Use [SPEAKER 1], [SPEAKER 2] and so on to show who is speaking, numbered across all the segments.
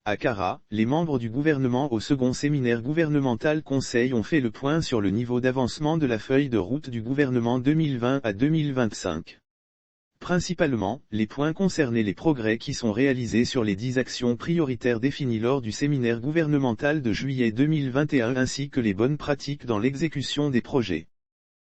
[SPEAKER 1] À Kara, les membres du gouvernement au second séminaire gouvernemental Conseil ont fait le point sur le niveau d'avancement de la feuille de route du gouvernement 2020 à 2025. Principalement, les points concernaient les progrès qui sont réalisés sur les 10 actions prioritaires définies lors du séminaire gouvernemental de juillet 2021 ainsi que les bonnes pratiques dans l'exécution des projets.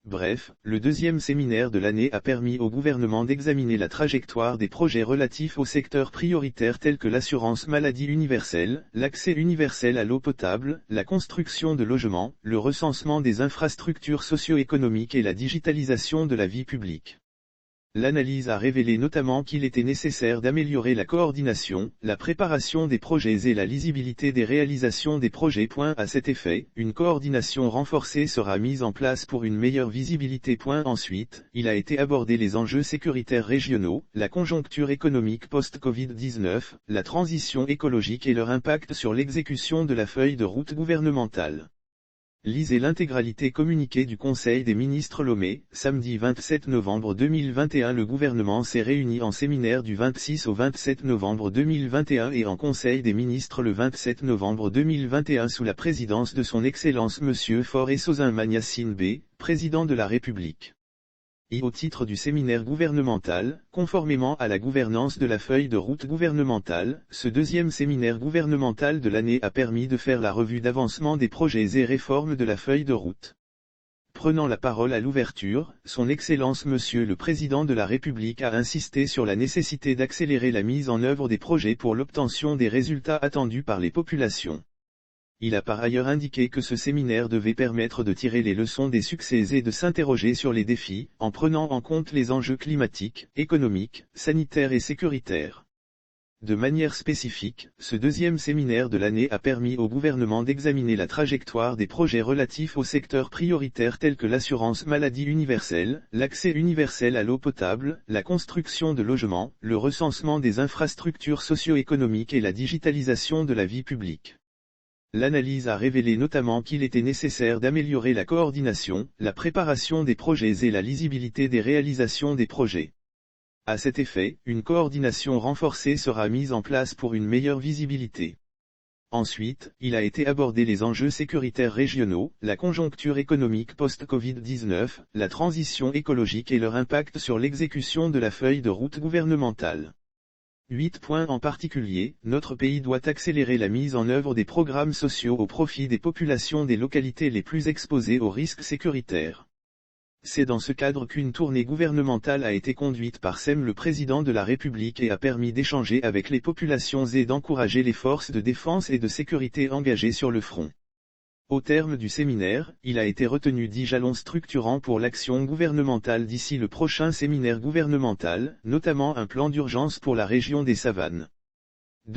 [SPEAKER 1] Bref, le deuxième séminaire de l'année a permis au gouvernement d'examiner la trajectoire des projets relatifs aux secteurs prioritaires tels que l'assurance maladie universelle, l'accès universel à l'eau potable, la construction de logements, le recensement des infrastructures socio-économiques et la digitalisation de la vie publique. L'analyse a révélé notamment qu'il était nécessaire d'améliorer la coordination, la préparation des projets et la lisibilité des réalisations des projets. À cet effet, une coordination renforcée sera mise en place pour une meilleure visibilité. Ensuite, il a été abordé les enjeux sécuritaires régionaux, la conjoncture économique post-Covid-19, la transition écologique et leur impact sur l'exécution de la feuille de route gouvernementale. Lisez l'intégralité communiqué du Conseil des ministres Lomé, samedi 27 novembre 2021. Le gouvernement s'est réuni en séminaire du 26 au 27 novembre 2021 et en Conseil des ministres le 27 novembre 2021 sous la présidence de son Excellence Monsieur Faure Sozin Yassine B, président de la République. Au titre du séminaire gouvernemental, conformément à la gouvernance de la feuille de route gouvernementale, ce deuxième séminaire gouvernemental de l'année a permis de faire la revue d'avancement des projets et réformes de la feuille de route. Prenant la parole à l'ouverture, son Excellence Monsieur le Président de la République a insisté sur la nécessité d'accélérer la mise en œuvre des projets pour l'obtention des résultats attendus par les populations. Il a par ailleurs indiqué que ce séminaire devait permettre de tirer les leçons des succès et de s'interroger sur les défis, en prenant en compte les enjeux climatiques, économiques, sanitaires et sécuritaires. De manière spécifique, ce deuxième séminaire de l'année a permis au gouvernement d'examiner la trajectoire des projets relatifs aux secteurs prioritaires tels que l'assurance maladie universelle, l'accès universel à l'eau potable, la construction de logements, le recensement des infrastructures socio-économiques et la digitalisation de la vie publique. L'analyse a révélé notamment qu'il était nécessaire d'améliorer la coordination, la préparation des projets et la lisibilité des réalisations des projets. À cet effet, une coordination renforcée sera mise en place pour une meilleure visibilité. Ensuite, il a été abordé les enjeux sécuritaires régionaux, la conjoncture économique post-Covid-19, la transition écologique et leur impact sur l'exécution de la feuille de route gouvernementale. 8 points en particulier, notre pays doit accélérer la mise en œuvre des programmes sociaux au profit des populations des localités les plus exposées aux risques sécuritaires. C'est dans ce cadre qu'une tournée gouvernementale a été conduite par le Président de la République et a permis d'échanger avec les populations et d'encourager les forces de défense et de sécurité engagées sur le front. Au terme du séminaire, il a été retenu 10 jalons structurants pour l'action gouvernementale d'ici le prochain séminaire gouvernemental, notamment un plan d'urgence pour la région des Savanes.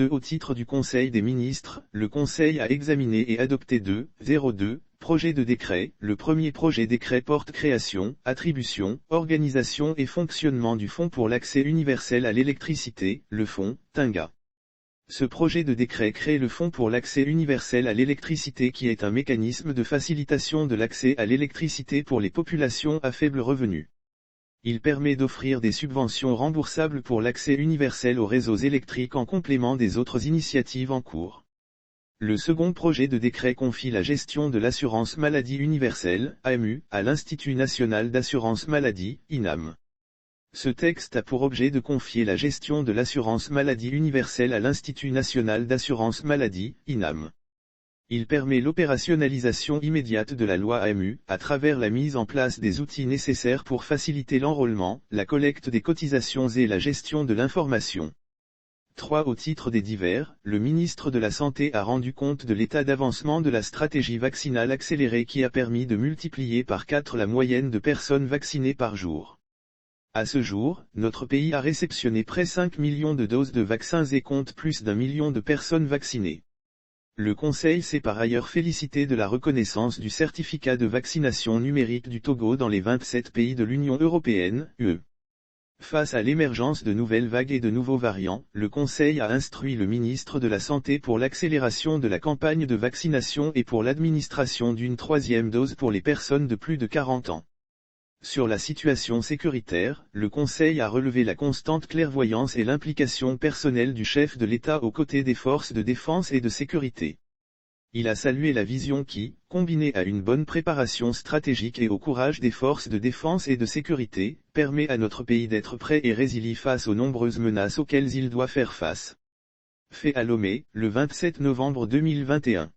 [SPEAKER 1] Au titre du Conseil des ministres, le Conseil a examiné et adopté 2 projets de décret. Le premier projet décret porte création, attribution, organisation et fonctionnement du Fonds pour l'accès universel à l'électricité, le fonds, TINGA. Ce projet de décret crée le Fonds pour l'accès universel à l'électricité qui est un mécanisme de facilitation de l'accès à l'électricité pour les populations à faible revenu. Il permet d'offrir des subventions remboursables pour l'accès universel aux réseaux électriques en complément des autres initiatives en cours. Le second projet de décret confie la gestion de l'assurance maladie universelle, AMU, à l'Institut national d'assurance maladie, INAM. Ce texte a pour objet de confier la gestion de l'assurance maladie universelle à l'Institut national d'assurance maladie, INAM. Il permet l'opérationnalisation immédiate de la loi AMU, à travers la mise en place des outils nécessaires pour faciliter l'enrôlement, la collecte des cotisations et la gestion de l'information. 3. Au titre des divers, le ministre de la Santé a rendu compte de l'état d'avancement de la stratégie vaccinale accélérée qui a permis de multiplier par 4 la moyenne de personnes vaccinées par jour. À ce jour, notre pays a réceptionné près 5 millions de doses de vaccins et compte plus d'1 million de personnes vaccinées. Le Conseil s'est par ailleurs félicité de la reconnaissance du certificat de vaccination numérique du Togo dans les 27 pays de l'Union européenne, UE. Face à l'émergence de nouvelles vagues et de nouveaux variants, le Conseil a instruit le ministre de la Santé pour l'accélération de la campagne de vaccination et pour l'administration d'une 3e dose pour les personnes de plus de 40 ans. Sur la situation sécuritaire, le Conseil a relevé la constante clairvoyance et l'implication personnelle du chef de l'État aux côtés des forces de défense et de sécurité. Il a salué la vision qui, combinée à une bonne préparation stratégique et au courage des forces de défense et de sécurité, permet à notre pays d'être prêt et résilient face aux nombreuses menaces auxquelles il doit faire face. Fait à Lomé, le 27 novembre 2021.